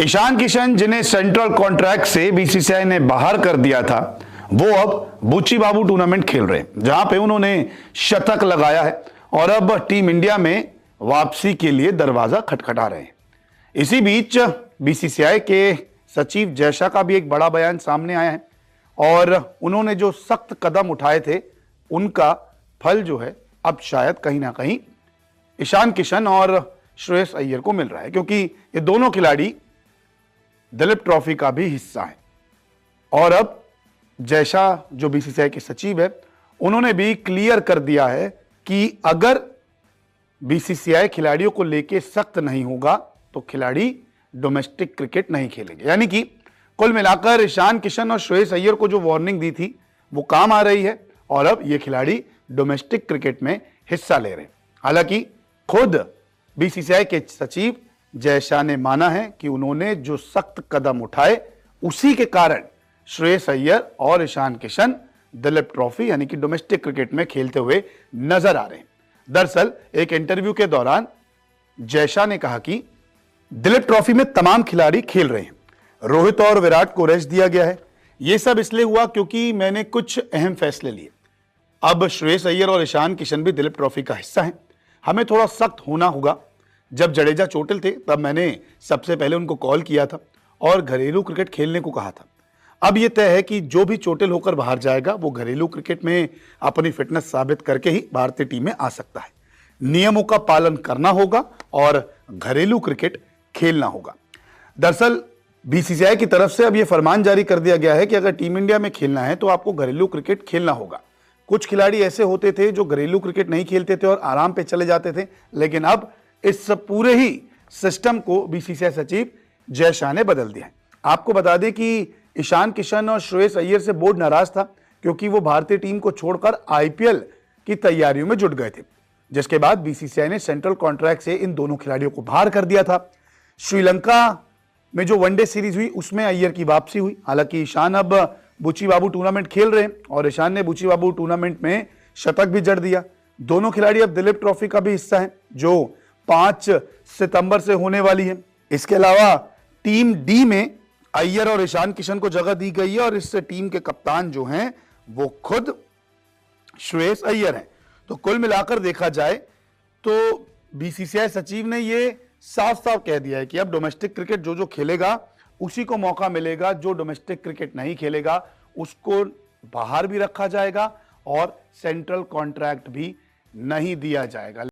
ईशान किशन जिन्हें central contract से BCCI ने बाहर कर दिया था, वो अब बुच्ची बाबू टूर्नामेंट खेल रहे हैं, जहां पे उन्होंने शतक लगाया है और अब टीम इंडिया में वापसी के लिए दरवाजा खटखटा रहे हैं। इसी बीच बीसीसीआई के सचिव जयशाह का भी एक बड़ा बयान सामने आया है और उन्होंने जो सख्त कदम उठाए थे उनका फल जो है अब शायद कहीं ना कहीं ईशान किशन और श्रेयस अय्यर को मिल रहा है, क्योंकि ये दोनों खिलाड़ी दिलीप ट्रॉफी का भी हिस्सा है। और अब जयशाह जो बीसीसीआई के सचिव है, उन्होंने भी क्लियर कर दिया है कि अगर बीसीसीआई खिलाड़ियों को लेके सख्त नहीं होगा तो खिलाड़ी डोमेस्टिक क्रिकेट नहीं खेलेंगे। यानी कि कुल मिलाकर ईशान किशन और श्रेयस अय्यर को जो वार्निंग दी थी वो काम आ रही है और अब ये खिलाड़ी डोमेस्टिक क्रिकेट में हिस्सा ले रहे हैं। हालांकि खुद बीसीसीआई के सचिव जयशाह ने माना है कि उन्होंने जो सख्त कदम उठाए उसी के कारण श्रेयस अय्यर और ईशान किशन दिलीप ट्रॉफी यानी कि डोमेस्टिक क्रिकेट में खेलते हुए नजर आ रहे हैं। दरअसल एक इंटरव्यू के दौरान जयशाह ने कहा कि दिलीप ट्रॉफी में तमाम खिलाड़ी खेल रहे हैं, रोहित और विराट को रेस्ट दिया गया है। यह सब इसलिए हुआ क्योंकि मैंने कुछ अहम फैसले लिए। अब श्रेयस अय्यर और ईशान किशन भी दिलीप ट्रॉफी का हिस्सा हैं। हमें थोड़ा सख्त होना होगा। जब जडेजा चोटिल थे तब मैंने सबसे पहले उनको कॉल किया था और घरेलू क्रिकेट खेलने को कहा था। अब यह तय है कि जो भी चोटिल होकर बाहर जाएगा वो घरेलू क्रिकेट में अपनी फिटनेस साबित करके ही भारतीय टीम में आ सकता है। नियमों का पालन करना होगा और घरेलू क्रिकेट खेलना होगा। दरअसल बीसीसीआई की तरफ से अब यह फरमान जारी कर दिया गया है कि अगर टीम इंडिया में खेलना है तो आपको घरेलू क्रिकेट खेलना होगा। कुछ खिलाड़ी ऐसे होते थे जो घरेलू क्रिकेट नहीं खेलते थे और आराम पे चले जाते थे, लेकिन अब इस पूरे ही सिस्टम को बीसीसीआई सचिव जयशाह ने बदल दिया है। आपको बता दें कि ईशान किशन और श्रेयस अय्यर से बोर्ड नाराज था क्योंकि वो भारतीय टीम को छोड़कर आईपीएल की तैयारियों में जुट गए थे, जिसके बाद बीसीसीआई ने सेंट्रल कॉन्ट्रैक्ट से इन दोनों खिलाड़ियों को बाहर कर दिया था। श्रीलंका में जो वनडे सीरीज हुई उसमें अय्यर की वापसी हुई। हालांकि ईशान अब बुच्ची बाबू टूर्नामेंट खेल रहे हैं और ईशान ने बुच्ची बाबू टूर्नामेंट में शतक भी जड़ दिया। दोनों खिलाड़ी अब दिलीप ट्रॉफी का भी हिस्सा हैं जो 5 सितंबर से होने वाली है। इसके अलावा टीम डी में अय्यर और ईशान किशन को जगह दी गई है और इस टीम के कप्तान जो हैं वो खुद श्रेयस अय्यर हैं। तो कुल मिलाकर देखा जाए तो बीसीसीआई सचिव ने ये साफ साफ कह दिया है कि अब डोमेस्टिक क्रिकेट जो खेलेगा उसी को मौका मिलेगा, जो डोमेस्टिक क्रिकेट नहीं खेलेगा उसको बाहर भी रखा जाएगा और सेंट्रल कॉन्ट्रैक्ट भी नहीं दिया जाएगा।